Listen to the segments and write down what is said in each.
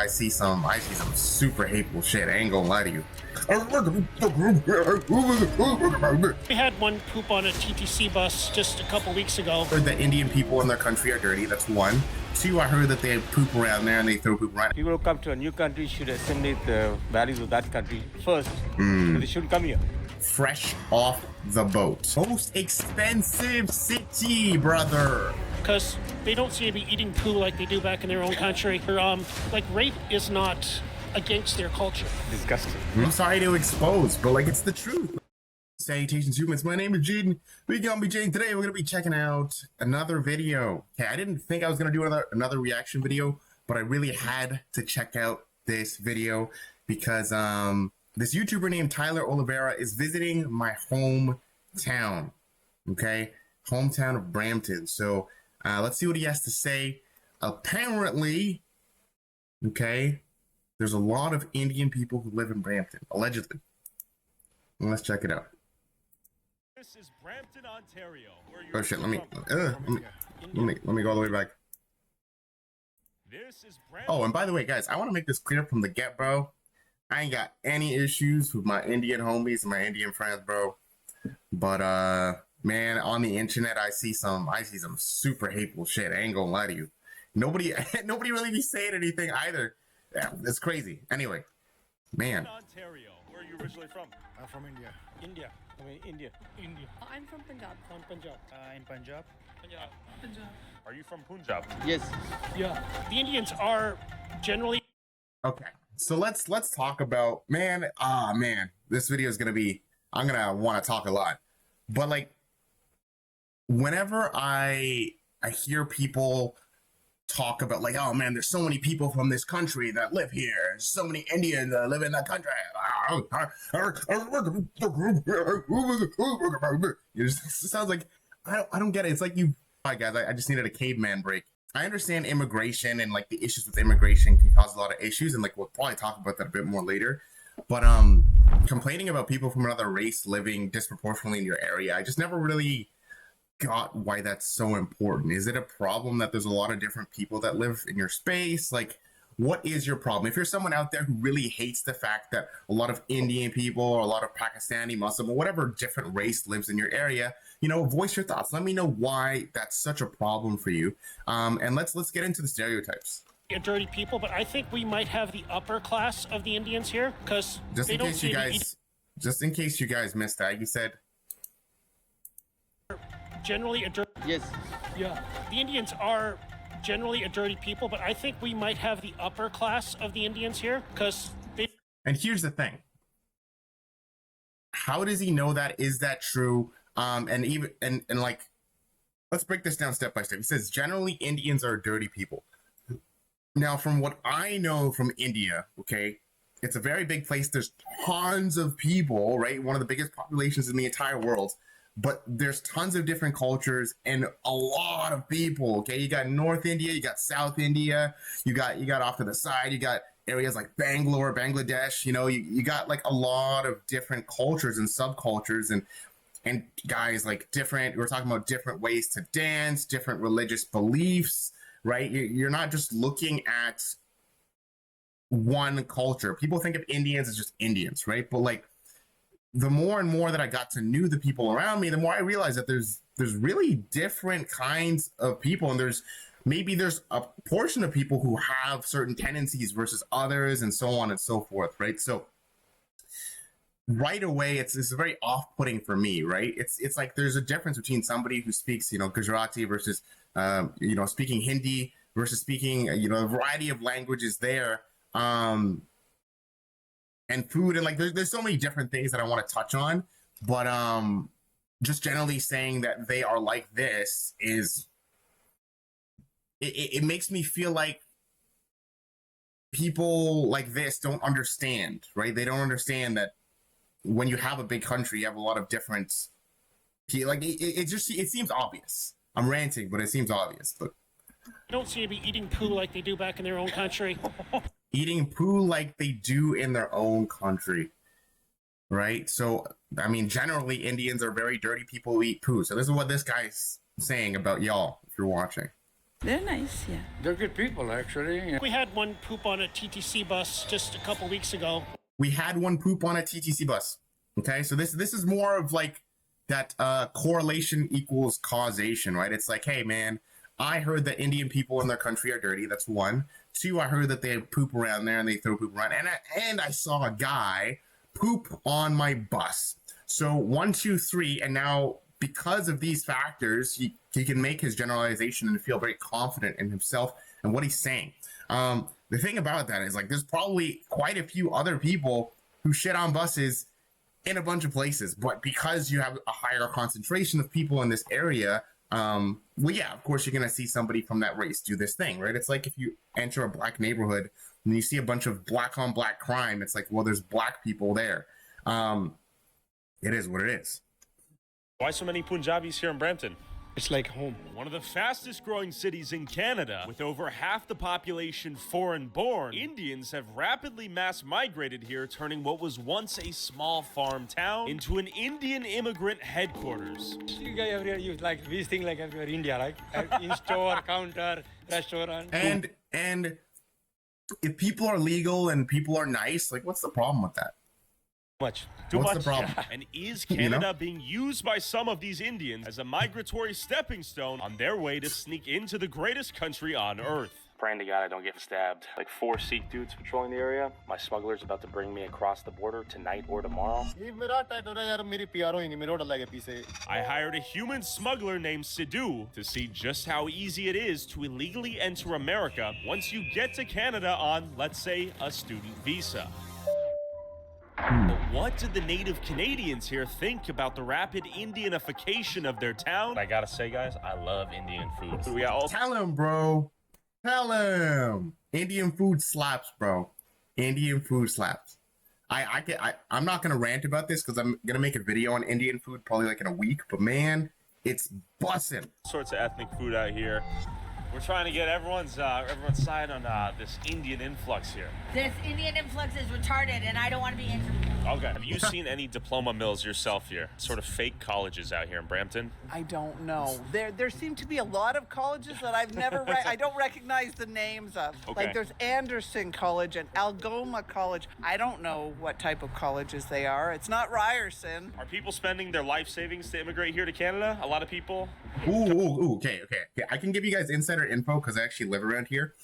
I see some super hateful shit. I ain't gonna lie to you. We had one poop on a TTC bus just a couple weeks ago. I heard that Indian people in their country are dirty. That's one. Two, I heard that they poop around there and they throw poop around. People who come to a new country should assimilate the values of that country first. But they shouldn't come here. Fresh off the boat. Most expensive city, brother. Because they don't seem to be eating poo like they do back in their own country. Or, like, rape is not against their culture. Disgusting. I'm sorry to expose, but like it's the truth. Salutations, humans. My name is Jaden. We gonna be Jaden. Today we're gonna be checking out another video. Okay, I didn't think I was gonna do another reaction video, but I really had to check out this video because this YouTuber named Tyler Oliveira is visiting my hometown. Okay, hometown of Brampton. So let's see what he has to say. Apparently, okay, there's a lot of Indian people who live in Brampton, allegedly. Let's check it out. This is Brampton, Ontario. Oh shit! Let me go all the way back. This is Oh, and by the way, guys, I want to make this clear from the get, bro. I ain't got any issues with my Indian homies and my Indian friends, bro. But man, on the internet, I see some super hateful shit. I ain't gonna lie to you. Nobody really be saying anything either. Yeah, it's crazy. Anyway, man. Ontario. Where are you originally from? I'm from India. India. India. I'm from Punjab. From Punjab. In Punjab. Are you from Punjab? Yes. Yeah. The Indians are generally... Okay, so let's talk about, man, this video is gonna be, I'm gonna want to talk a lot, but like, whenever I hear people talk about like, oh man, there's so many people from this country that live here, so many Indians that live in that country, it sounds like, I don't get it. It's like you, all right guys, I just needed a caveman break. I understand immigration and like the issues with immigration can cause a lot of issues, and like we'll probably talk about that a bit more later. But complaining about people from another race living disproportionately in your area, I just never really got why that's so important. Is it a problem that there's a lot of different people that live in your space? Like, what is your problem? If you're someone out there who really hates the fact that a lot of Indian people or a lot of Pakistani, Muslim, or whatever different race lives in your area, you know, voice your thoughts. Let me know why that's such a problem for you. And let's get into the stereotypes. dirty people, but I think we might have the upper class of the Indians here, because they don't seem to eat... Just in case you guys missed that, you said... Generally a dirty... Yes. Yeah. The Indians are generally a dirty people, but I think we might have the upper class of the Indians here, because they... And here's the thing. How does he know that? Is that true? And even and like, let's break this down step by step. He says generally Indians are dirty people. Now, from what I know from India, okay, it's a very big place. There's tons of people, right? One of the biggest populations in the entire world. But there's tons of different cultures and a lot of people. Okay, you got North India, you got South India, you got off to the side, you got areas like Bangalore, Bangladesh. You know, you got like a lot of different cultures and subcultures and guys like different. We're talking about different ways to dance, different religious beliefs, right? You're not just looking at one culture. People think of Indians as just Indians, right? But like, the more and more that I got to know the people around me, the more I realized that there's really different kinds of people, and there's a portion of people who have certain tendencies versus others, and so on and so forth, right? So right away, it's very off-putting for me, right? It's like there's a difference between somebody who speaks, you know, Gujarati versus you know, speaking Hindi versus speaking, you know, a variety of languages there. And food, and like there's so many different things that I want to touch on, but just generally saying that they are like this is it makes me feel like people like this don't understand, right? They don't understand that when you have a big country, you have a lot of different, like it seems obvious. I'm ranting, but it seems obvious. But They don't seem to be eating poo like they do back in their own country. Eating poo like they do in their own country, right? So, I mean, generally, Indians are very dirty people who eat poo. So this is what this guy's saying about y'all, if you're watching. They're nice, yeah. They're good people, actually. We had one poop on a TTC bus just a couple weeks ago. We had one poop on a TTC bus. Okay, so this is more of like that correlation equals causation, right? It's like, hey man, I heard that Indian people in their country are dirty. That's one. Two, I heard that they poop around there and they throw poop around, and I saw a guy poop on my bus. So 1, 2, 3, and now because of these factors, he can make his generalization and feel very confident in himself and what he's saying. The thing about that is, like, there's probably quite a few other people who shit on buses in a bunch of places, but because you have a higher concentration of people in this area, well, yeah, of course you're gonna see somebody from that race do this thing, right? It's like if you enter a black neighborhood and you see a bunch of black on black crime, it's like, well, there's black people there. It is what it is. Why so many Punjabis here in Brampton? It's like home. One of the fastest growing cities in Canada, with over half the population foreign-born, Indians have rapidly mass migrated here, turning what was once a small farm town into an Indian immigrant headquarters. You guys everywhere use like these things like everywhere India, right? In store, counter, restaurant. And if people are legal and people are nice, like, what's the problem with that? Too What's much. the problem? And is Canada being used by some of these Indians as a migratory stepping stone on their way to sneak into the greatest country on earth? Praying to God I don't get stabbed. Like 4 Sikh dudes patrolling the area. My smuggler's about to bring me across the border tonight or tomorrow. I hired a human smuggler named Sidhu to see just how easy it is to illegally enter America once you get to Canada on, let's say, a student visa. But what did the native Canadians here think about the rapid Indianification of their town? I gotta say, guys, I love Indian food. We got all Tell him, bro. Tell him. Indian food slaps, bro. Indian food slaps. I'm not gonna rant about this because I'm gonna make a video on Indian food probably like in a week. But man, it's bussin'. sorts of ethnic food out here. We're trying to get everyone's side on this Indian influx here. This Indian influx is retarded, and I don't want to be in. Okay. Have you seen any diploma mills yourself here? Sort of fake colleges out here in Brampton? I don't know. There seem to be a lot of colleges that I've never I don't recognize the names of. Okay. Like there's Anderson College and Algoma College. I don't know what type of colleges they are. It's not Ryerson. Are people spending their life savings to immigrate here to Canada? A lot of people? Ooh, okay. I can give you guys insider info because I actually live around here.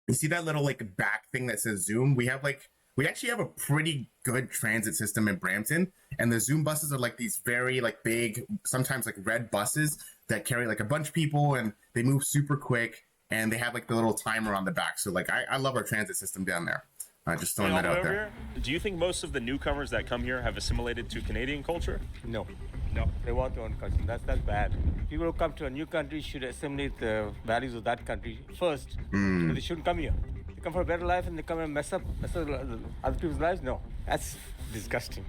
You see that little like back thing that says Zoom? We actually have a pretty good transit system in Brampton, and the Zoom buses are like these very like big, sometimes like red buses that carry like a bunch of people, and they move super quick, and they have like the little timer on the back. So like I love our transit system down there. Just throwing that out there. Do you think most of the newcomers that come here have assimilated to Canadian culture? No, they want their own country. That's bad. People who come to a new country should assimilate the values of that country first. But they shouldn't come here. They come for a better life and they come and mess up other people's lives. No, that's disgusting.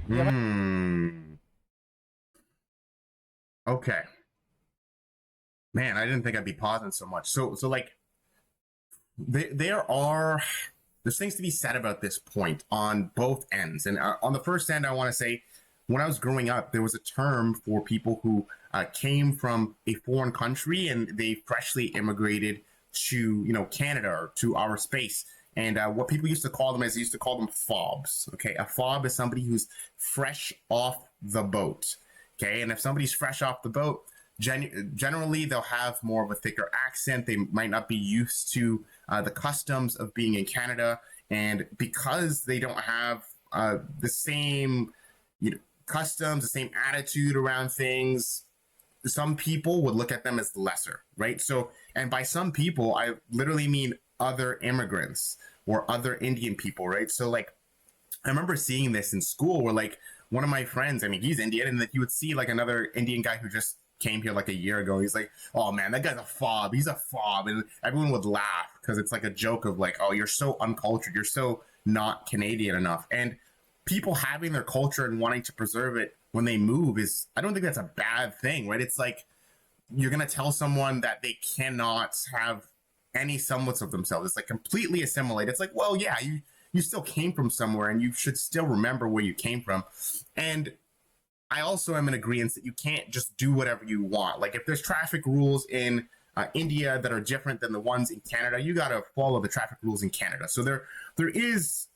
Okay. Man, I didn't think I'd be pausing so much. So like, there's things to be said about this point on both ends. And on the first end, I want to say, when I was growing up, there was a term for people who came from a foreign country and they freshly immigrated to, Canada or to our space. And what people used to call them is they used to call them fobs. Okay, a fob is somebody who's fresh off the boat. Okay, and if somebody's fresh off the boat, generally they'll have more of a thicker accent. They might not be used to the customs of being in Canada, and because they don't have the same customs, the same attitude around things, some people would look at them as lesser, right? So, and by some people, I literally mean other immigrants or other Indian people, right? So like, I remember seeing this in school where like one of my friends, I mean, he's Indian, and that you would see like another Indian guy who just came here like a year ago. He's like, oh man, that guy's a fob. He's a fob. And everyone would laugh because it's like a joke of like, oh, you're so uncultured. You're so not Canadian enough. And people having their culture and wanting to preserve it when they move I don't think that's a bad thing, right? It's like, you're going to tell someone that they cannot have any semblance of themselves. It's like completely assimilate. It's like, well, yeah, you still came from somewhere and you should still remember where you came from. And I also am in agreement that you can't just do whatever you want. Like if there's traffic rules in India that are different than the ones in Canada. You got to follow the traffic rules in Canada. So there is,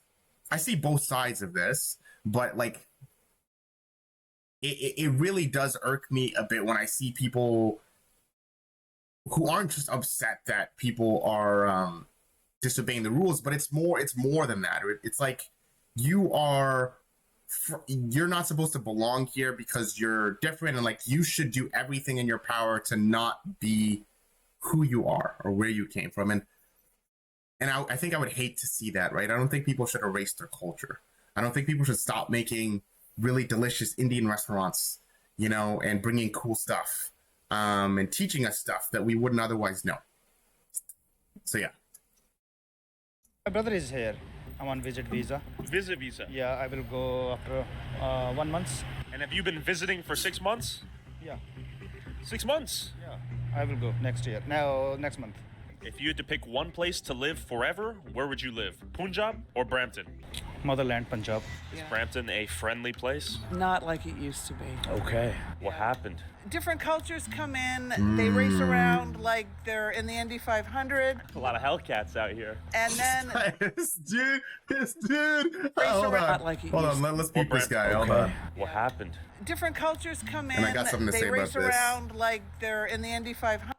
I see both sides of this, but like, it really does irk me a bit when I see people who aren't just upset that people are disobeying the rules, but it's more than that. It's like you're not supposed to belong here because you're different, and like you should do everything in your power to not be who you are or where you came from. And I think I would hate to see that, right? I don't think people should erase their culture. I don't think people should stop making really delicious Indian restaurants, you know, and bringing cool stuff, and teaching us stuff that we wouldn't otherwise know. So yeah. My brother is here. I'm on visit visa. Visit visa. Yeah, I will go after 1 month. And have you been visiting for 6 months? Yeah. 6 months? Yeah. I will go next year. No, next month. If you had to pick one place to live forever, where would you live? Punjab or Brampton? Motherland, Punjab. Is Brampton a friendly place? Not like it used to be. Okay. What happened? Different cultures come in, they race around like they're in the Indy 500. A lot of Hellcats out here. And then this dude. hold on, let's beat this guy. Hold on. What happened? different cultures come in, And I got something to they say race about this. around like they're in the Indy 500.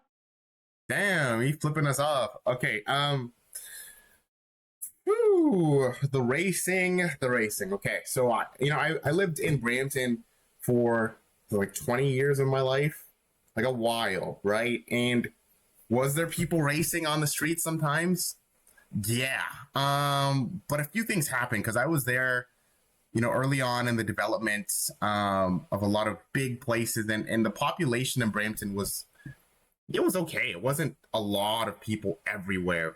Damn, he's flipping us off. Okay, the racing. Okay, so I lived in Brampton for like 20 years of my life, like a while, right? And was there people racing on the streets sometimes? Yeah. But a few things happened because I was there, early on in the development of a lot of big places, and the population in Brampton was okay. It wasn't a lot of people everywhere.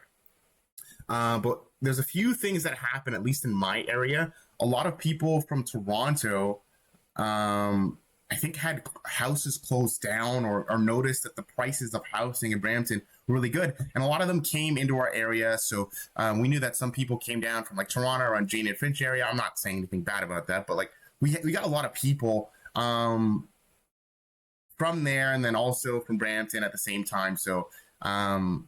But there's a few things that happen, at least in my area. A lot of people from Toronto, I think, had houses closed down or noticed that the prices of housing in Brampton were really good. And a lot of them came into our area. So we knew that some people came down from like Toronto or on Jane and Finch area. I'm not saying anything bad about that, but like we got a lot of people from there, and then also from Brampton at the same time. So I'm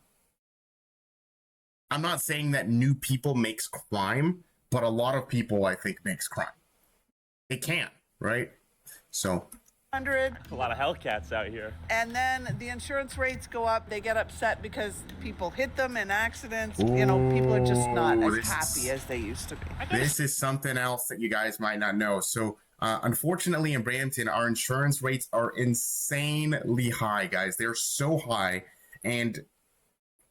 not saying that new people makes crime, but a lot of people, I think, makes crime. It can, right? So 100. A lot of Hellcats out here. And then the insurance rates go up. They get upset because people hit them in accidents. People are just not as happy as they used to be. This is something else that you guys might not know. So unfortunately, in Brampton, our insurance rates are insanely high, guys. They're so high, and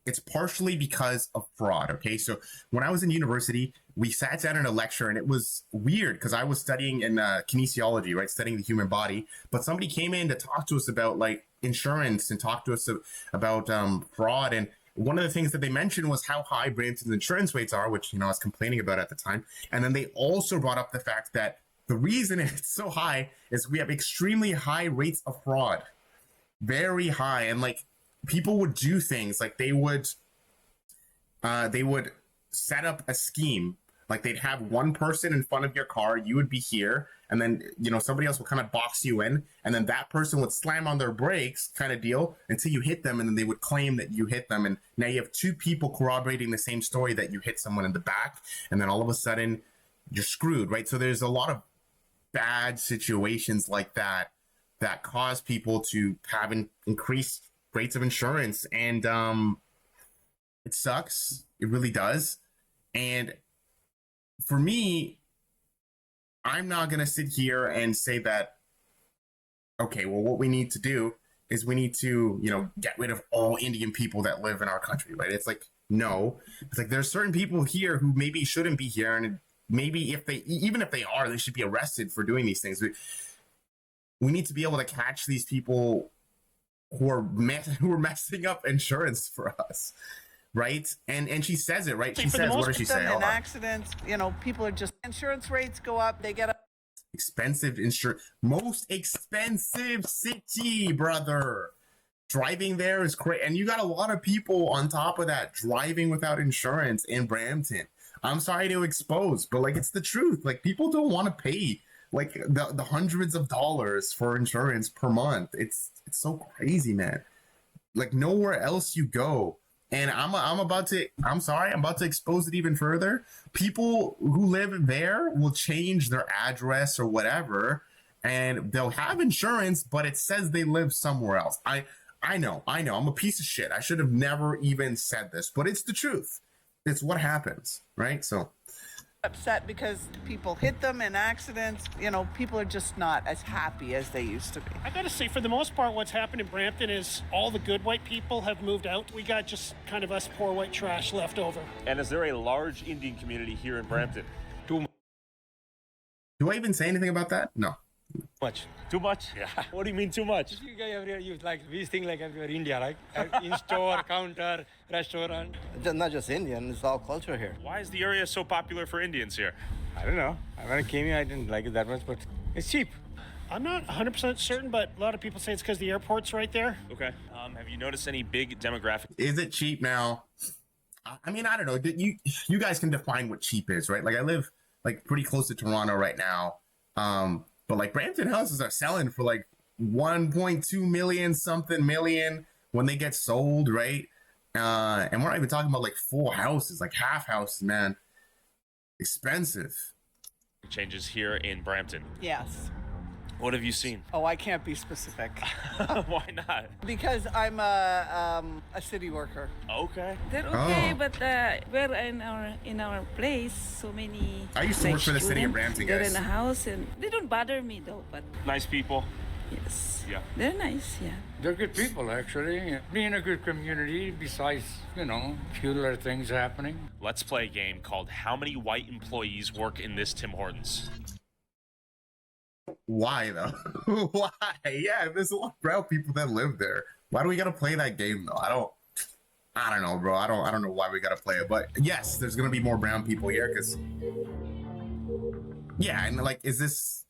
it's partially because of fraud. Okay, so when I was in university, we sat down in a lecture, and it was weird because I was studying in kinesiology, right, studying the human body. But somebody came in to talk to us about like insurance and talk to us about fraud. And one of the things that they mentioned was how high Brampton's insurance rates are, which I was complaining about at the time. And then they also brought up the fact that the reason it's so high is we have extremely high rates of fraud, very high, and like people would do things like they would set up a scheme. Like they'd have one person in front of your car, you would be here, and then somebody else would kind of box you in, and then that person would slam on their brakes, kind of deal, until you hit them, and then they would claim that you hit them, and now you have two people corroborating the same story that you hit someone in the back, and then all of a sudden you're screwed, right? So there's a lot of bad situations like that that cause people to have increased rates of insurance, and it sucks. It really does. And for me, I'm not going to sit here and say that, okay, well, what we need to do is we need to, get rid of all Indian people that live in our country, right? It's like, no. It's like there's certain people here who maybe shouldn't be here, and maybe even if they are, they should be arrested for doing these things. We need to be able to catch these people who are messing up insurance for us. Right? And she says it, right? She says, what does she say? In accidents, people are just, insurance rates go up, they get up. Expensive insurance, most expensive city, brother. Driving there is crazy. And you got a lot of people on top of that driving without insurance in Brampton. I'm sorry to expose, but like it's the truth. Like people don't want to pay like the hundreds of dollars for insurance per month. It's so crazy, man. like nowhere else you go. And I'm about to expose it even further. People who live there will change their address or whatever, and they'll have insurance, but it says they live somewhere else. I know. I'm a piece of shit. I should have never even said this, but it's the truth. It's what happens, right? So Upset because people hit them in accidents. People are just not as happy as they used to be. I gotta say, for the most part, what's happened in Brampton is all the good white people have moved out. We got just kind of us poor white trash left over. And is there a large Indian community here in Brampton? Too do I even say anything about that? No. much. Too much? Yeah. What do you mean too much? You guys everywhere, you like we think like everywhere India, right? In store, counter, restaurant. Not just Indian, it's all culture here. Why is the area so popular for Indians here? I don't know. When I came here, I didn't like it that much, but it's cheap. I'm not 100% certain, but a lot of people say it's because the airport's right there. Okay. Have you noticed any big demographic? Is it cheap now? I mean, I don't know. You guys can define what cheap is, right? Like I live like pretty close to Toronto right now. But like Brampton houses are selling for like 1.2 million when they get sold, right? And we're not even talking about like full houses, like half houses, man. Expensive. Changes here in Brampton. Yes. What have you seen? Oh, I can't be specific. Why not? Because I'm a city worker. Okay. They're okay, but we're in our place. So many. I used to work for the city of Brampton, They're guys. in a house, and they don't bother me though. But Nice people. yes, Yeah. they're nice. Yeah. They're good people, actually. Being a good community, besides, few other things happening. Let's play a game called How Many White Employees Work in This Tim Hortons? Why though? Why? Yeah, there's a lot of brown people that live there. Why do we gotta play that game though? I don't know, bro. I don't know why we gotta play it. But yes, there's gonna be more brown people here because yeah, and like, is this?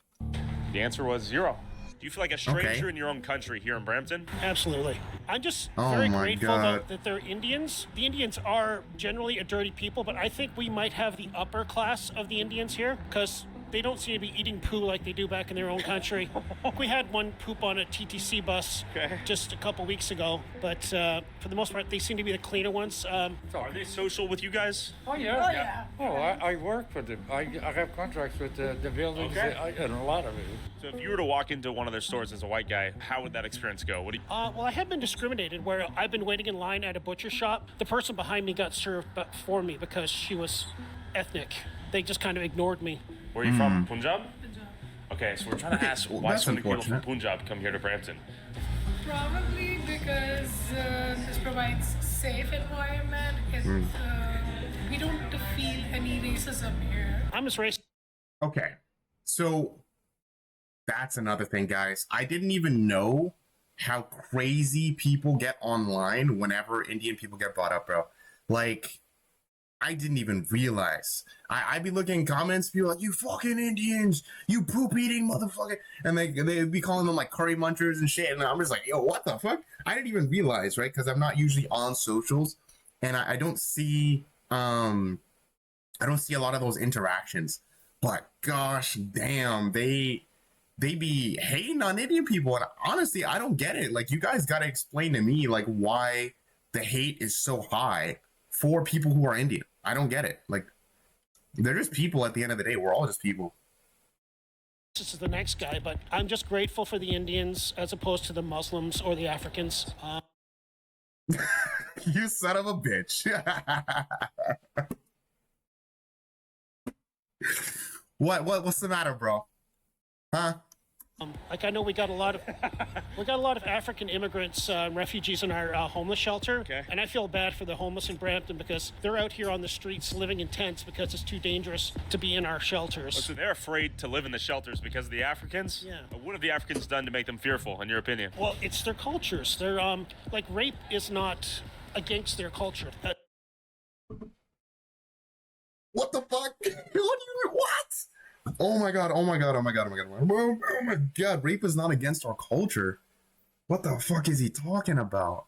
The answer was 0. Do you feel like a stranger Okay. in your own country here in Brampton? Absolutely. I'm just Oh very my grateful God. that they're Indians. The Indians are generally a dirty people, but I think we might have the upper class of the Indians here because they don't seem to be eating poo like they do back in their own country. We had one poop on a TTC bus just a couple weeks ago, but for the most part, they seem to be the cleaner ones. Are they social with you guys? Oh, yeah. Oh, I work for them. I have contracts with the buildings. Okay. And a lot of it. So if you were to walk into one of their stores as a white guy, how would that experience go? What do you... Well, I have been discriminated where I've been waiting in line at a butcher shop. The person behind me got served for me because she was ethnic. They just kind of ignored me. Where are you from? Punjab? Okay, so we're trying to ask why that's so many people from unfortunate. Punjab come here to Brampton. Probably because this provides safe environment. We don't feel any racism here. I'm as racist. Okay, so that's another thing, guys. I didn't even know how crazy people get online whenever Indian people get brought up, bro. Like, I didn't even realize. I'd be looking in comments, people like, you fucking Indians, you poop eating motherfucker. And they'd be calling them like curry munchers and shit. And I'm just like, yo, what the fuck? I didn't even realize, right? Because I'm not usually on socials and I don't see a lot of those interactions. But gosh damn, they be hating on Indian people. And honestly, I don't get it. Like, you guys gotta explain to me like why the hate is so high for people who are Indian. I don't get it. Like, they're just people at the end of the day. We're all just people. This is the next guy, but I'm just grateful for the Indians as opposed to the Muslims or the Africans. You son of a bitch. What's the matter, bro? Huh? Like, I know we got a lot of African immigrants, refugees in our homeless shelter, and I feel bad for the homeless in Brampton because they're out here on the streets living in tents because it's too dangerous to be in our shelters. So they're afraid to live in the shelters because of the Africans? Yeah. What have the Africans done to make them fearful, in your opinion? Well, it's their cultures. They're like, rape is not against their culture. What the fuck? What? Oh my god, oh my god, oh my god, oh my god, oh my god, rape is not against our culture. What the fuck is he talking about?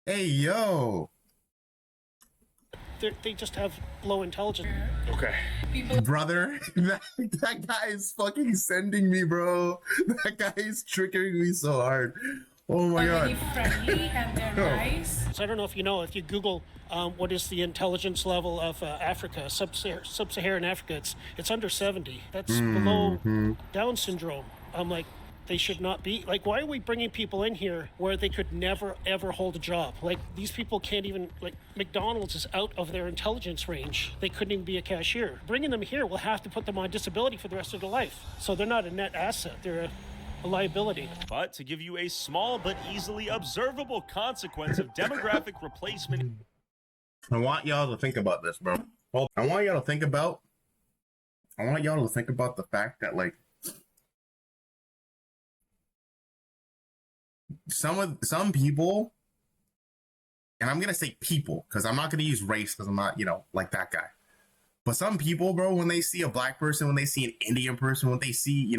Hey, yo. They just have low intelligence. Okay. Brother, that guy is fucking sending me, bro. That guy is triggering me so hard. Oh my are really god. friendly and they're nice. So I don't know if you know, if you Google what is the intelligence level of Africa, sub-Saharan Africa, it's under 70. That's below Down syndrome. I'm like, they should not be. Like, why are we bringing people in here where they could never, ever hold a job? Like, these people can't even, like, McDonald's is out of their intelligence range. They couldn't even be a cashier. Bringing them here will have to put them on disability for the rest of their life. So they're not a net asset. They're a liability. But to give you a small but easily observable consequence of demographic replacement. I want y'all to think about this, bro. Well, I want y'all to think about the fact that, like, some people, and I'm gonna say people because I'm not gonna use race because I'm not, like that guy. But some people, bro, when they see a black person, when they see an Indian person, when they see,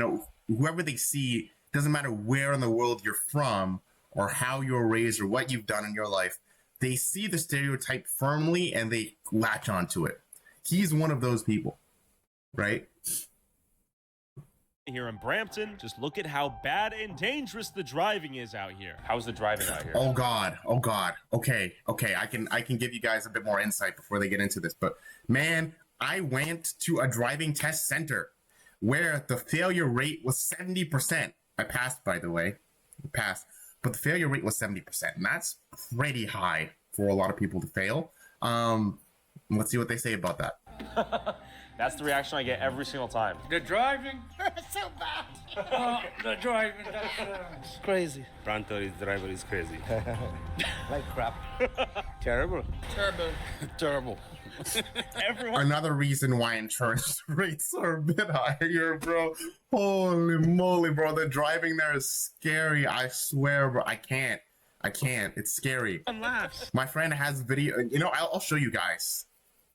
whoever they see, doesn't matter where in the world you're from or how you were raised or what you've done in your life, they see the stereotype firmly and they latch onto it. He's one of those people, right? Here in Brampton, just look at how bad and dangerous the driving is out here. How's the driving out here? Oh God. Okay. I can give you guys a bit more insight before they get into this. But man, I went to a driving test center where the failure rate was 70%. I passed, by the way. But the failure rate was 70%. And that's pretty high for a lot of people to fail. Let's see what they say about that. That's the reaction I get every single time. The driving, so bad. the driving, it's crazy. Brampton driver is crazy. Like crap. Terrible. Terrible. Another reason why insurance rates are a bit higher, bro. Holy moly, bro. The driving there is scary. I swear, bro. I can't. It's scary. My friend has video. I'll show you guys.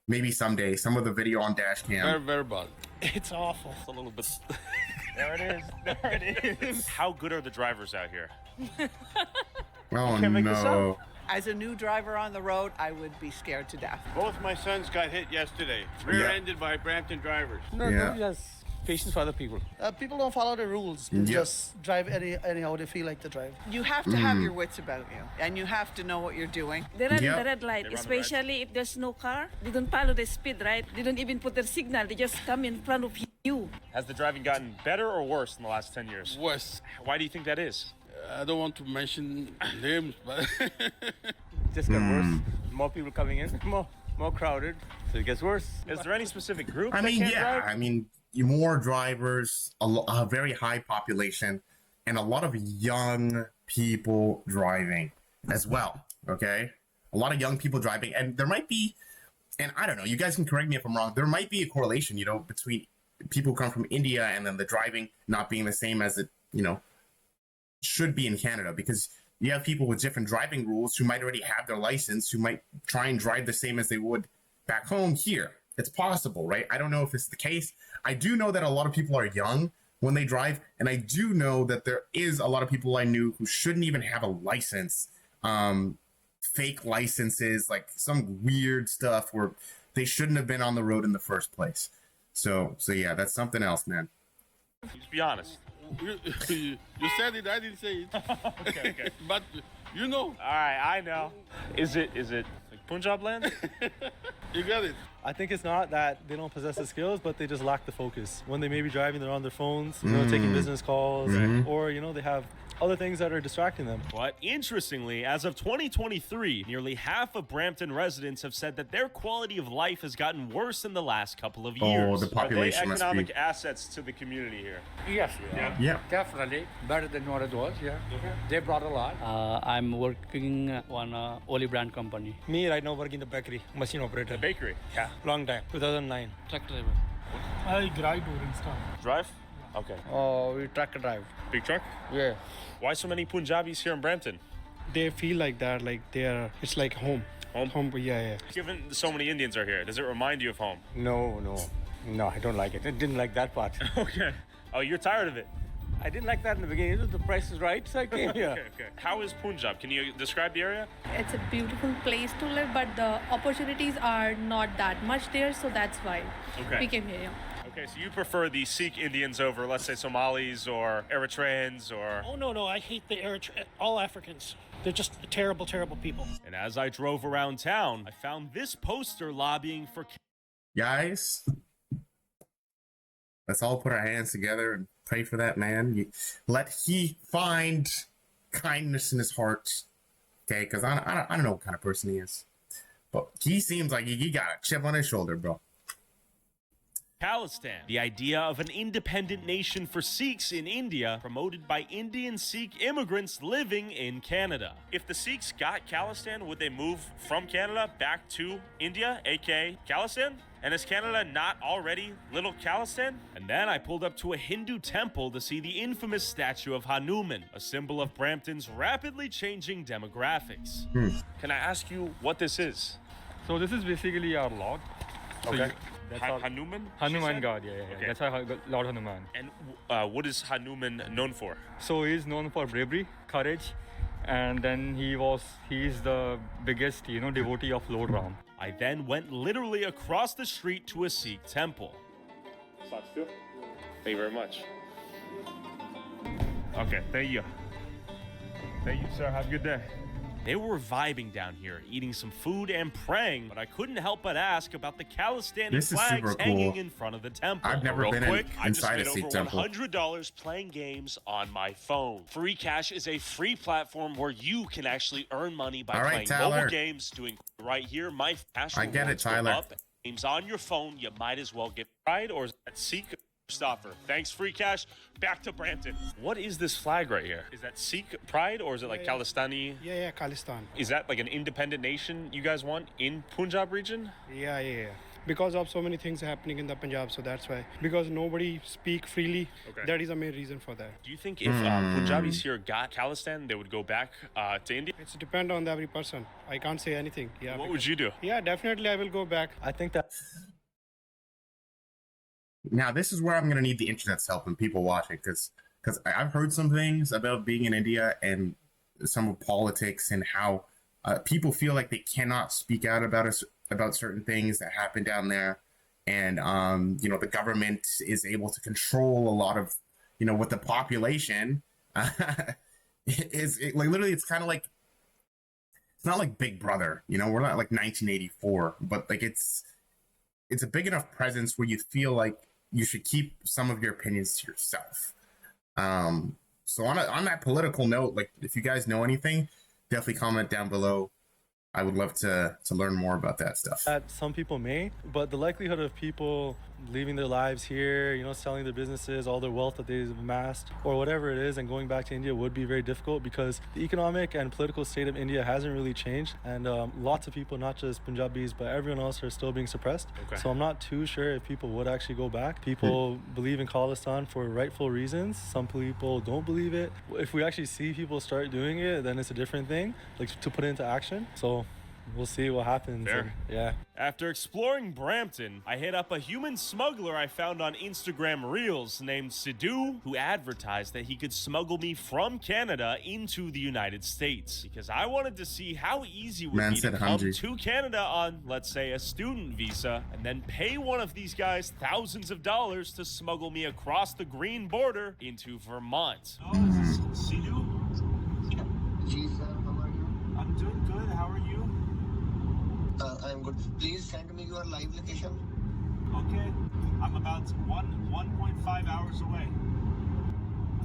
Maybe someday, some of the video on dash cam. Very, very bad. It's awful. It's a little bit. There it is. How good are the drivers out here? Oh Can't make this no. up. As a new driver on the road, I would be scared to death. Both my sons got hit yesterday. Rear-ended by Brampton drivers. Nobody has patience for other people. People don't follow the rules. Yep. Just drive anyhow they feel like to drive. You have to have your wits about you, and you have to know what you're doing. They run Yep. the red light, especially if there's no car. They don't follow the speed, right? They don't even put their signal. They just come in front of you. Has the driving gotten better or worse in the last 10 years? Worse. Why do you think that is? I don't want to mention names, but Just got worse. More people coming in, more crowded, so it gets worse. Is there any specific group I that mean, can't yeah. drive? I mean, more drivers, a very high population, and a lot of young people driving as well. Okay, a lot of young people driving, and there might be, and I don't know. You guys can correct me if I'm wrong. There might be a correlation, between people who come from India and then the driving not being the same as it, should be in Canada, because you have people with different driving rules who might already have their license, who might try and drive the same as they would back home here. It's possible, right? I don't know if it's the case. I do know that a lot of people are young when they drive, and I do know that there is a lot of people I knew who shouldn't even have a license, fake licenses, like some weird stuff where they shouldn't have been on the road in the first place. So yeah, that's something else, man. Just be honest. you said it, I didn't say it. Okay. But you know. All right, I know. Is it like Punjab land? You got it. I think it's not that they don't possess the skills, but they just lack the focus. When they may be driving, they're on their phones, taking business calls, or they have other things that are distracting them. But interestingly, as of 2023, nearly half of Brampton residents have said that their quality of life has gotten worse in the last couple of years. The population Are they must economic be. assets to the community here? Yes. Yeah. Definitely. Better than what it was, yeah. Okay. They brought a lot. I'm working on a Oliveira company. Me right now working in the bakery, machine operator. The bakery? Yeah, long time, 2009. Truck driver. I drive touring stuff. Drive? Okay. Oh, we truck drive. Big truck? Yeah. Why so many Punjabis here in Brampton? They feel like that, like it's like home. Home? Yeah. Given so many Indians are here, does it remind you of home? No, I don't like it. I didn't like that part. Okay. Oh, you're tired of it? I didn't like that in the beginning. The price is right, so I came here. Okay. How is Punjab? Can you describe the area? It's a beautiful place to live, but the opportunities are not that much there, so that's why Okay. we came here. Okay, so you prefer the Sikh Indians over, let's say, Somalis or Eritreans or... Oh, no, I hate all Africans. They're just terrible, terrible people. And as I drove around town, I found this poster lobbying for... Guys, let's all put our hands together and pray for that man. Let he find kindness in his heart. Okay, because I don't know what kind of person he is. But he seems like he got a chip on his shoulder, bro. Khalistan, the idea of an independent nation for Sikhs in India, promoted by Indian Sikh immigrants living in Canada. If the Sikhs got Khalistan, would they move from Canada back to India, aka Khalistan? And is Canada not already little Khalistan? And then I pulled up to a Hindu temple to see the infamous statue of Hanuman, a symbol of Brampton's rapidly changing demographics. Can I ask you what this is? So this is basically our Lord. So Okay. that's our Hanuman? Hanuman God, yeah. Okay. That's our Lord Hanuman. And what is Hanuman known for? So he's known for bravery, courage, and then he's the biggest, devotee of Lord Ram. I then went literally across the street to a Sikh temple. Thank you very much. Okay, thank you. Thank you, sir. Have a good day. They were vibing down here, eating some food and praying, but I couldn't help but ask about the Khalistani This is flags super cool. hanging in front of the temple. I've never Real been quick, I just inside a made Sikh over temple. $100 playing games on my phone. Free Cash is a free platform where you can actually earn money by All right, playing Tyler. mobile games, doing right here. My cash I get it, rewards go Tyler. up. Games on your phone, you might as well get Pride or Sikh Stopper. Thanks, Free Cash. Back to Brampton. What is this flag right here? Is that Sikh Pride or is it like Khalistani? Yeah, Khalistan. Is that like an independent nation you guys want in Punjab region? Yeah. Because of so many things happening in the Punjab, so that's why. Because nobody speak freely, Okay. that is the main reason for that. Do you think if Punjabis here got Khalistan, they would go back to India? It's depend on every person. I can't say anything. Yeah. What would you do? Yeah, definitely I will go back. I think that Now, this is where I'm going to need the internet's help and people watching, because I've heard some things about being in India and some of politics and how people feel like they cannot speak out about certain things that happen down there. And, the government is able to control a lot of, with the population. Literally, it's kind of like, it's not like Big Brother, we're not like 1984, but like it's a big enough presence where you feel like you should keep some of your opinions to yourself. So on that political note, like if you guys know anything, definitely comment down below. I would love to learn more about that stuff. that some people may, but the likelihood of people leaving their lives here, selling their businesses, all their wealth that they've amassed, or whatever it is, and going back to India would be very difficult because the economic and political state of India hasn't really changed, and lots of people, not just Punjabis, but everyone else, are still being suppressed. Okay. So I'm not too sure if people would actually go back. People believe in Khalistan for rightful reasons. Some people don't believe it. If we actually see people start doing it, then it's a different thing, like to put it into action. So we'll see what happens. Fair. And, yeah. After exploring Brampton, I hit up a human smuggler I found on Instagram Reels named Sidhu, who advertised that he could smuggle me from Canada into the United States. Because I wanted to see how easy it would Man be to said come hungry. to Canada on, let's say, a student visa, and then pay one of these guys thousands of dollars to smuggle me across the green border into Vermont. Oh, is this Sidhu? Ji sir, how are you? I'm doing good. How are you? I'm good. Please send me your live location. Okay. I'm about 1.5 hours away.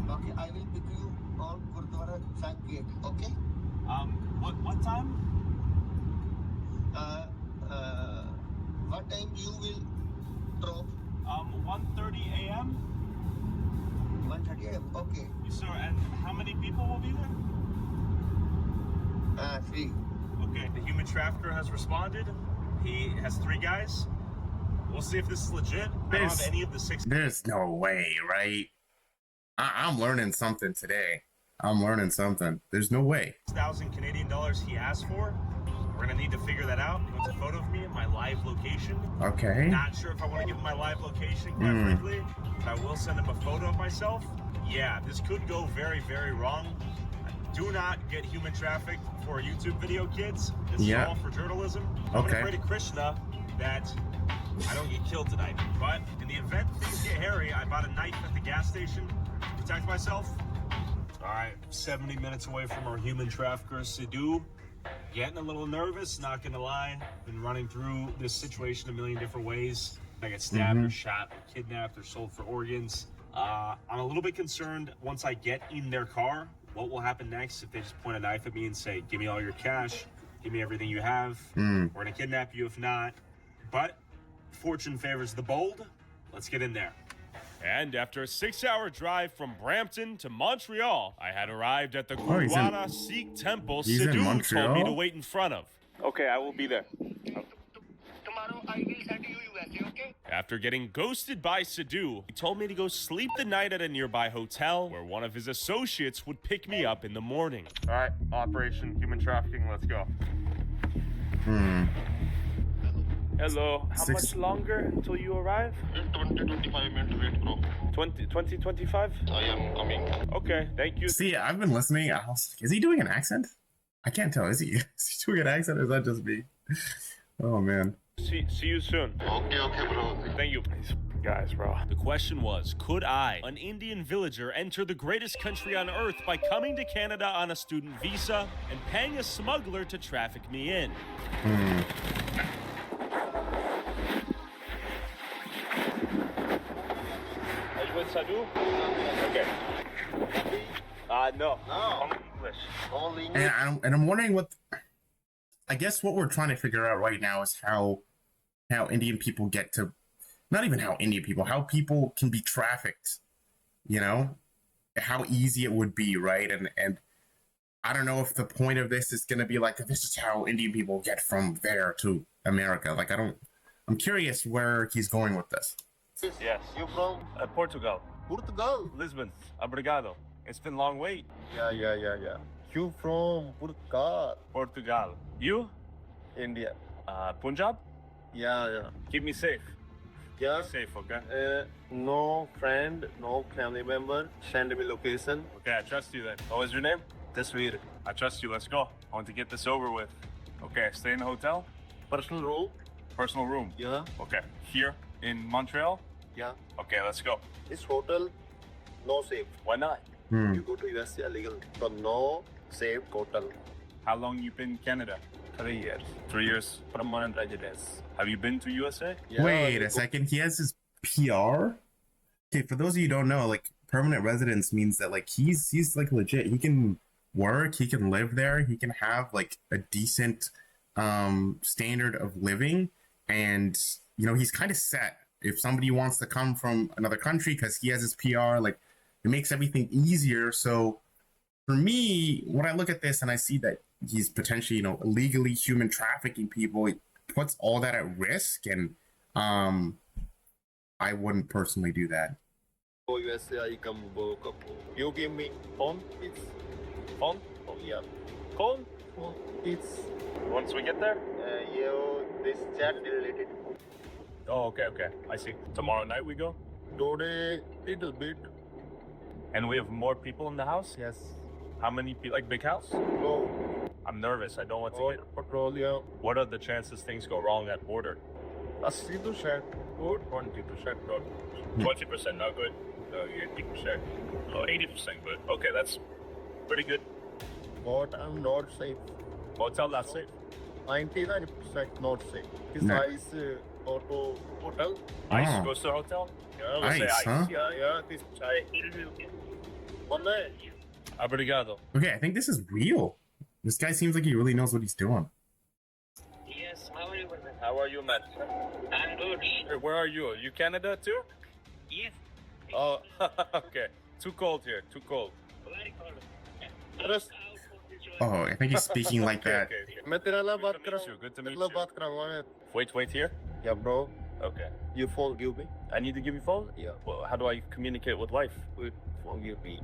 Okay, I will pick you on Gurdwara Sahib Gate. Okay. What time? What time you will drop? 1:30 a.m. 1:30 a.m. Okay. Yes, sir. And how many people will be there? 3. Okay. The human trafficker has responded. He has 3 guys. We'll see if this is legit. I don't have any of the 6. There's no way, right? I'm learning something today. I'm learning something. There's no way. 6,000 Canadian dollars he asked for. We're gonna need to figure that out. He wants a photo of me and my live location. Okay. Not sure if I want to give him my live location, quite frankly, but I will send him a photo of myself. Yeah, this could go very, very wrong. Do not get human trafficked for a YouTube video, kids. This is all for journalism. I'm gonna pray to Krishna that I don't get killed tonight. But in the event things get hairy, I bought a knife at the gas station to protect myself. All right, 70 minutes away from our human trafficker, Sidhu. Getting a little nervous, not gonna lie. Been running through this situation a million different ways. I get stabbed or shot or kidnapped or sold for organs. I'm a little bit concerned once I get in their car, what will happen next if they just point a knife at me and say, give me all your cash, give me everything you have, we're gonna kidnap you if not. But fortune favors the bold. Let's get in there. And after a 6-hour drive from Brampton to Montreal, I had arrived at the Gurdwara Sikh temple Sidhu told me to wait in front of. Okay, I will be there. After getting ghosted by Sidhu, he told me to go sleep the night at a nearby hotel where one of his associates would pick me up in the morning. All right, Operation Human Trafficking, let's go. Hello, how much longer until you arrive? 20-25 minutes wait, bro. 20-25? I am coming. Okay, thank you. See, I've been listening. I was like, is he doing an accent? I can't tell. Is he doing an accent or is that just me? Oh, man. See you soon. Okay, bro. Thank you. These guys, bro. The question was, could I, an Indian villager, enter the greatest country on earth by coming to Canada on a student visa and paying a smuggler to traffic me in? Are you with Sadhu? Okay. No. Only English. Only English. And I'm wondering what... I guess what we're trying to figure out right now is how Indian people get to... Not even how Indian people, how people can be trafficked, you know? How easy it would be, right? And I don't know if the point of this is going to be like, this is how Indian people get from there to America. Like, I'm curious where he's going with this. Yes. You from? Portugal. Portugal? Lisbon. Obrigado. It's been a long wait. Yeah. You from Portugal? Portugal. You? India. Punjab? Yeah. Keep me safe. Yeah. Be safe, okay? No friend, no family member. Send me location. Okay, I trust you then. What was your name? Tasveer. I trust you. Let's go. I want to get this over with. Okay, stay in the hotel? Personal room? Personal room? Yeah. Okay. Here in Montreal? Yeah. Okay, let's go. This hotel, no safe. Why not? You go to USA illegal. So no safe hotel. How long you been in Canada? 3 years. 3 years. Permanent residence. Have you been to USA? Yeah, Wait a second. He has his PR? Okay, for those of you who don't know, like, permanent residence means that, like, he's like legit. He can work, he can live there, he can have, like, a decent standard of living, and, you know, he's kind of set. If somebody wants to come from another country because he has his PR, like, it makes everything easier. So for me, when I look at this and I see that he's potentially, you know, illegally human trafficking people, it puts all that at risk, and I wouldn't personally do that. Oh, USA, I come book up. You give me phone, please. Phone? Oh, yeah. Phone? Phone, please. Once we get there? This chat related. Oh, okay. I see. Tomorrow night we go? Today, little bit. And we have more people in the house? Yes. How many people? Like, big house? No. I'm nervous. I don't want to get... Patrol, yeah. What are the chances things go wrong at border? 80% good, 20% good. 20% not good. 80%. Oh, 80% good. Okay, that's pretty good. But I'm not safe. Hotel not safe? 99% not safe. This ice auto hotel. Ice goes to the hotel? Yeah, let's say Ice, huh? Yeah, this chai. Obrigado. Okay, I think this is real. This guy seems like he really knows what he's doing. Yes, how are you, brother? How are you, man? I'm good. Hey, where are you? You Canada too? Yes. Oh, okay. Too cold here. Too cold. Very cold. Oh, I think he's speaking like that. मैं तेरे ਨਾਲ बात कर Good रहा हूँ. to meet तेरे you. ਨਾਲ बात कराऊंगा मैं. Wait here? Yeah, bro. Okay. You phone give me. I need to give you phone? Yeah. Well, how do I communicate with wife? Wait, phone give me.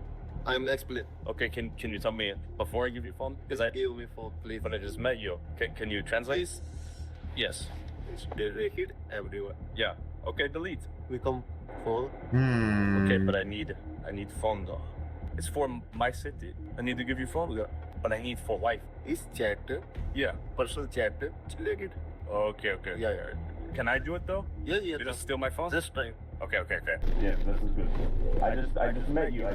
I'm explain. Okay, can you tell me before I give you phone? Because I Give me phone, please. but I just met you. Can you translate? Please. Yes. It's deleted everywhere. Yeah. Okay, delete. We come phone. Okay, but I need phone though. It's for my city. I need to give you phone. Yeah. But I need for wife. Is chat. Yeah. Personal chat. Deleted. Okay. Yeah. Can I do it though? Yeah. You just steal my phone? This time. Okay. Yeah, this is good. I just met you.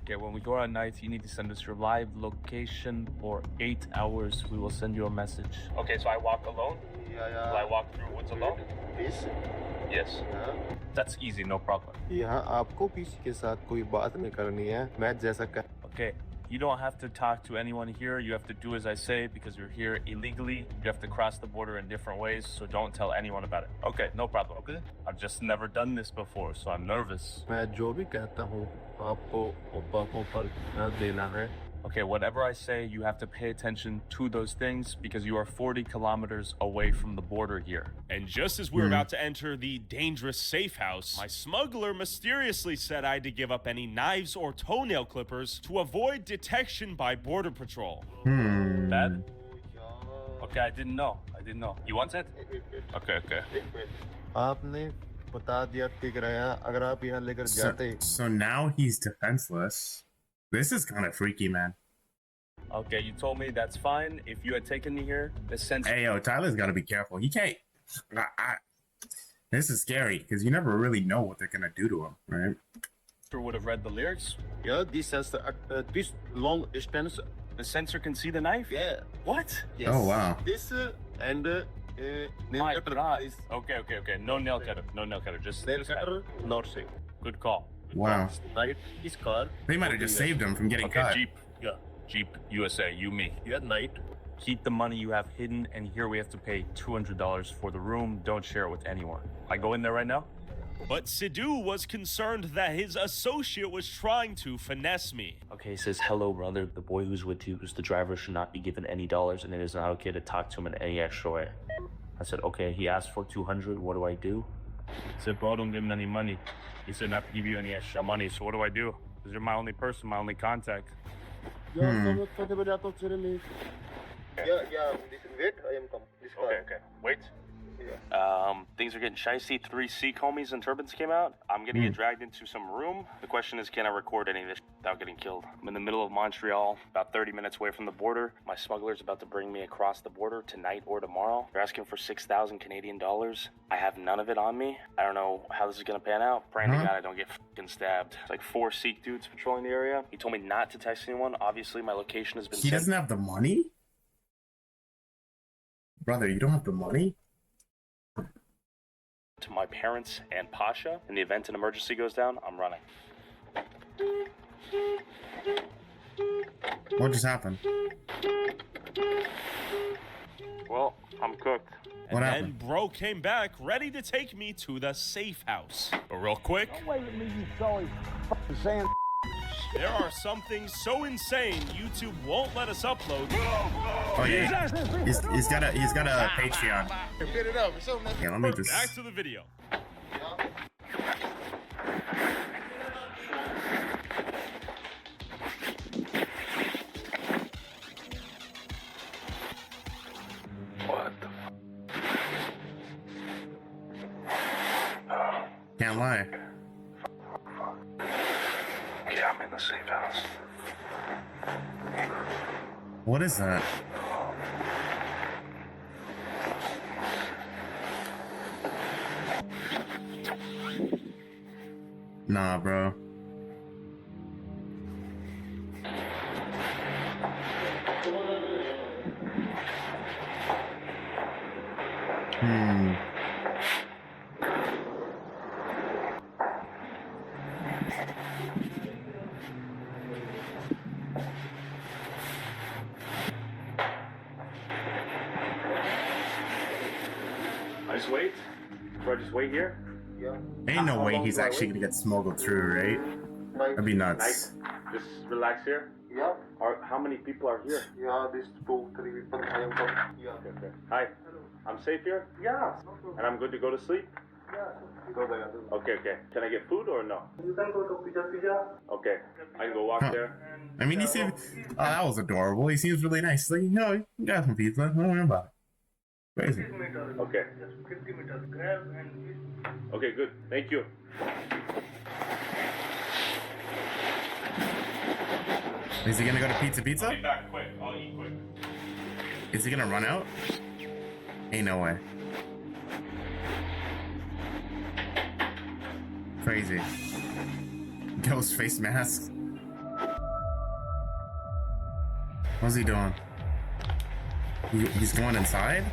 Okay, when we go out at night, you need to send us your live location for 8 hours. We will send you a message. Okay, so I walk alone? Yeah. Will I walk through woods alone? Please. Yes. That's easy, no problem. यहाँ आपको किसी के साथ कोई बात नहीं करनी है मैं जैसा कर Okay, you don't have to talk to anyone here. You have to do as I say because you're here illegally. You have to cross the border in different ways, so don't tell anyone about it. Okay, no problem. Okay. I've just never done this before, so I'm nervous. मैं जो भी कहता हूँ आपको बातों पर ध्यान देना है Okay, whatever I say, you have to pay attention to those things because you are 40 kilometers away from the border here. And just as we were about to enter the dangerous safe house, my smuggler mysteriously said I had to give up any knives or toenail clippers to avoid detection by Border Patrol. Bad? Okay, I didn't know. You want it? Okay. आपने बता दिया ठीक रहेगा अगर आप यहाँ लेकर जाते So now he's defenseless. This is kind of freaky, man. Okay, you told me that's fine. If you had taken me here, the sense. Hey, yo, Tyler's got to be careful. He can't. This is scary because you never really know what they're gonna do to him, right? Would have read the lyrics. Yeah, this sensor, this long distance. The sensor can see the knife. Yeah. What? Yes. Oh wow. This and My God. Okay. No nail cutter. Just nail cutter. Not safe. Good call. Wow. Right. This car. They might have just saved him from getting cut. Jeep. Yeah. Jeep USA. You me. Yeah, night. Keep the money you have hidden, and here we have to pay $200 for the room. Don't share it with anyone. I go in there right now? But Sidhu was concerned that his associate was trying to finesse me. Okay, he says, hello, brother. The boy who's with you, who's the driver, should not be given any dollars, and it is not okay to talk to him in any extra way. I said, okay, he asked for 200. What do I do? I said, bro, don't give him any money. He said not to give you any extra money, so what do I do? Because you're my only person, my only contact. Yeah, wait, I am come. This car. Okay. Wait. Yeah. Things are getting shicey. 3 Sikh homies and turbans came out. I'm gonna get dragged into some room. The question is, can I record any of this without getting killed? I'm in the middle of Montreal, about 30 minutes away from the border. My smuggler's about to bring me across the border tonight or tomorrow. They're asking for 6,000 Canadian dollars. I have none of it on me. I don't know how this is gonna pan out. Praying to God I don't get fucking stabbed. It's like 4 Sikh dudes patrolling the area. He told me not to text anyone. Obviously, my location has been He doesn't have the money? Brother, you don't have the money? to my parents and Pasha. In the event an emergency goes down, I'm running. What just happened? Well, I'm cooked. What And happened? then bro came back ready to take me to the safe house. But real quick, there are some things so insane YouTube won't let us upload. Oh yeah, he's got a Patreon. Yeah, let me just. Back to the video. What the Can't lie. Yeah, I'm in the safe house. What is that? Nah, bro. I just wait? Do I just wait here? Yeah. Ain't no way he's actually gonna get smuggled through, right? That'd be nuts. Just relax here? Yeah. How many people are here? Yeah, this 2, 3 people. I am come. Yeah. Okay. Hi. I'm safe here? Yeah. And I'm good to go to sleep? Yeah. Okay. Can I get food or no? You can go to pizza. Okay. I can go walk there. I mean, he seemed. Oh, that was adorable. He seems really nice. He's like, no, you got some pizza. Don't worry about it. Crazy. Okay. 50 meters. Grab and Okay, good. Thank you. Is he gonna go to Pizza? I'll be back quick. I'll eat quick. Is he gonna run out? Ain't no way. Crazy. Ghost face mask. What's he doing? He's going inside?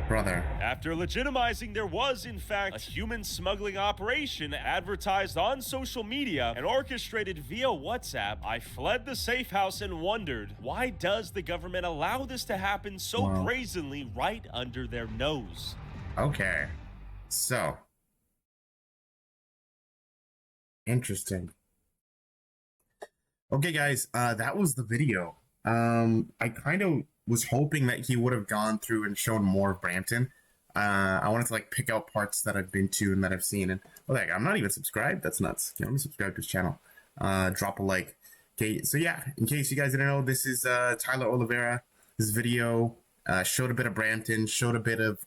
Brother. After legitimizing there was, in fact, a human smuggling operation advertised on social media and orchestrated via WhatsApp, I fled the safe house and wondered, why does the government allow this to happen so brazenly right under their nose? Okay. So. Interesting. Okay, guys, that was the video. I kind of was hoping that he would have gone through and shown more of Brampton. I wanted to like pick out parts that I've been to and that I've seen. And like, I'm not even subscribed. That's nuts. Let me subscribe to his channel. Drop a like. Okay, so yeah, in case you guys didn't know, this is Tyler Oliveira. This video showed a bit of Brampton, showed a bit of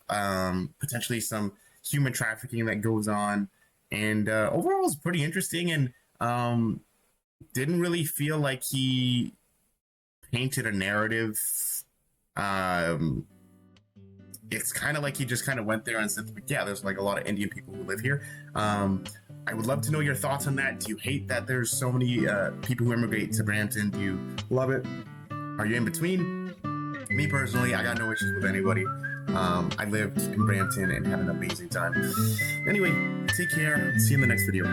potentially some human trafficking that goes on, and overall it's pretty interesting. And didn't really feel like he painted a narrative. It's kind of like he just kind of went there and said, yeah, there's like a lot of Indian people who live here. I would love to know your thoughts on that. Do you hate that there's so many people who immigrate to Brampton? Do you love it? Are you in between? Me personally, I got no issues with anybody. I lived in Brampton and had an amazing time. Anyway, take care. See you in the next video.